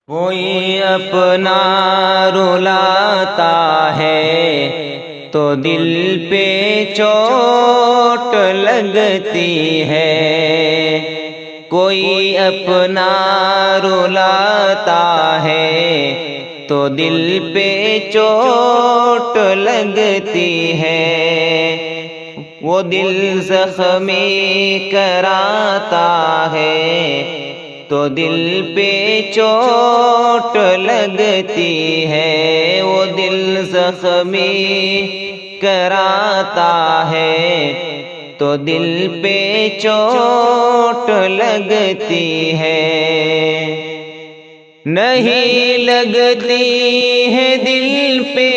کوئی اپنا رلاتا ہے تو دل پہ چوٹ لگتی ہے، کوئی اپنا رلاتا ہے تو دل پہ چوٹ لگتی ہے، وہ دل زخمی کراتا ہے تو دل پہ چوٹ لگتی ہے، وہ دل زخمی کراتا ہے تو دل پہ چوٹ لگتی ہے۔ نہیں لگتی ہے دل پہ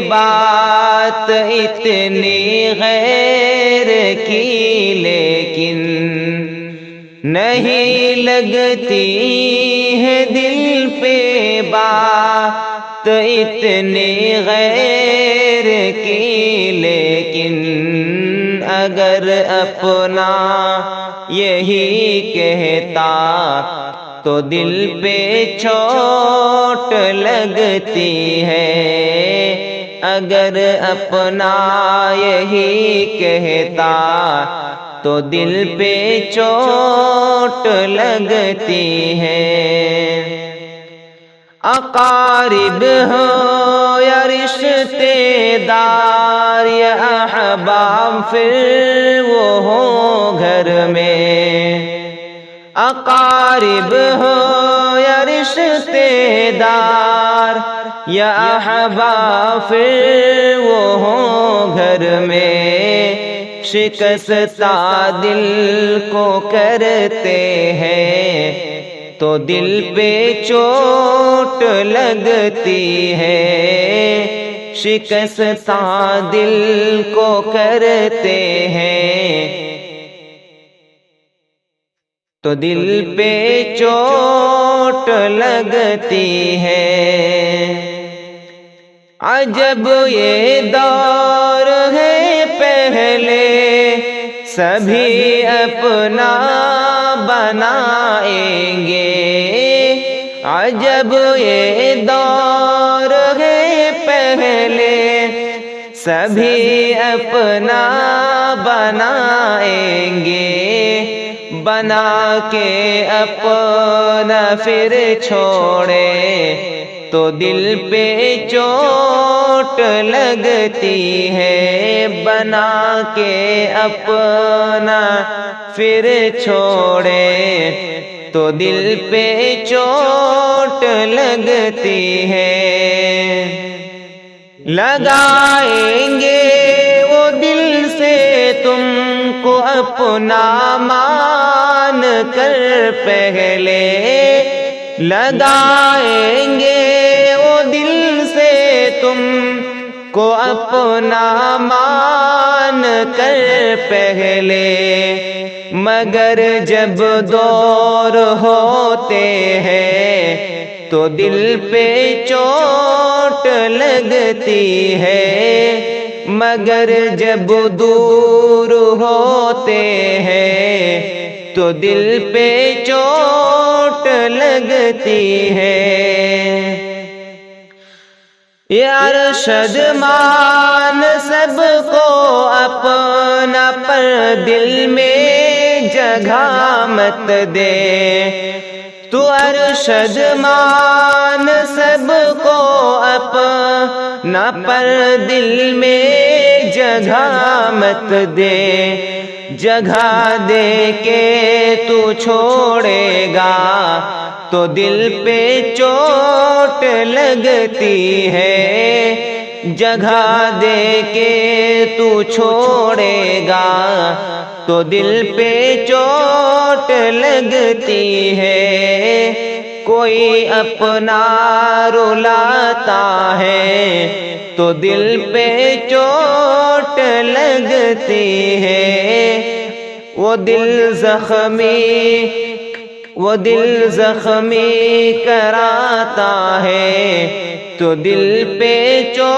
بات اتنی غیر کی، لیکن نہیں لگتی ہے دل پہ بات اتنی غیر کی، لیکن اگر اپنا یہی کہتا تو دل پہ چوٹ لگتی ہے، اگر اپنا یہی کہتا تو دل پہ چوٹ لگتی ہے۔ اقارب ہو یا رشتے دار یا احباب پھر وہ ہو گھر میں، اقارب ہو یا رشتے دار یا احباب پھر وہ ہو گھر میں، شکستہ دل کو کرتے ہیں تو دل پہ چوٹ لگتی ہے، شکستہ دل کو کرتے ہیں تو دل پہ چوٹ لگتی ہے۔ عجب یہ دور ہے، پہلے سبھی اپنا بنائیں گے، عجب یہ دور ہے، پہلے سبھی اپنا بنائیں گے، بنا کے اپنا پھر چھوڑے تو دل پہ چوٹ لگتی ہے، بنا کے اپنا پھر چھوڑے تو دل پہ چوٹ لگتی ہے۔ لگائیں گے وہ دل سے تم کو اپنا مان کر پہلے، لگائیں گے وہ دل سے تم کو اپنا مان کر پہلے، مگر جب دور ہوتے ہیں تو دل پہ چوٹ لگتی ہے، مگر جب دور ہوتے ہیں تو دل پہ چوٹ لگتی ہے۔ یا ارشد مان سب کو اپنا، پر دل میں جگہ مت دے، تو ارشد مان سب کو اپنا، پر دل میں جگہ مت دے، جگہ دے کے تو چھوڑے گا تو دل پہ چوٹ لگتی ہے، جگہ دے کے تو چھوڑے گا تو دل پہ چوٹ لگتی ہے، کوئی اپنا رلاتا ہے تو دل پہ چوٹ لگتی ہے، وہ دل زخمی کراتا ہے تو دل پہ چوٹ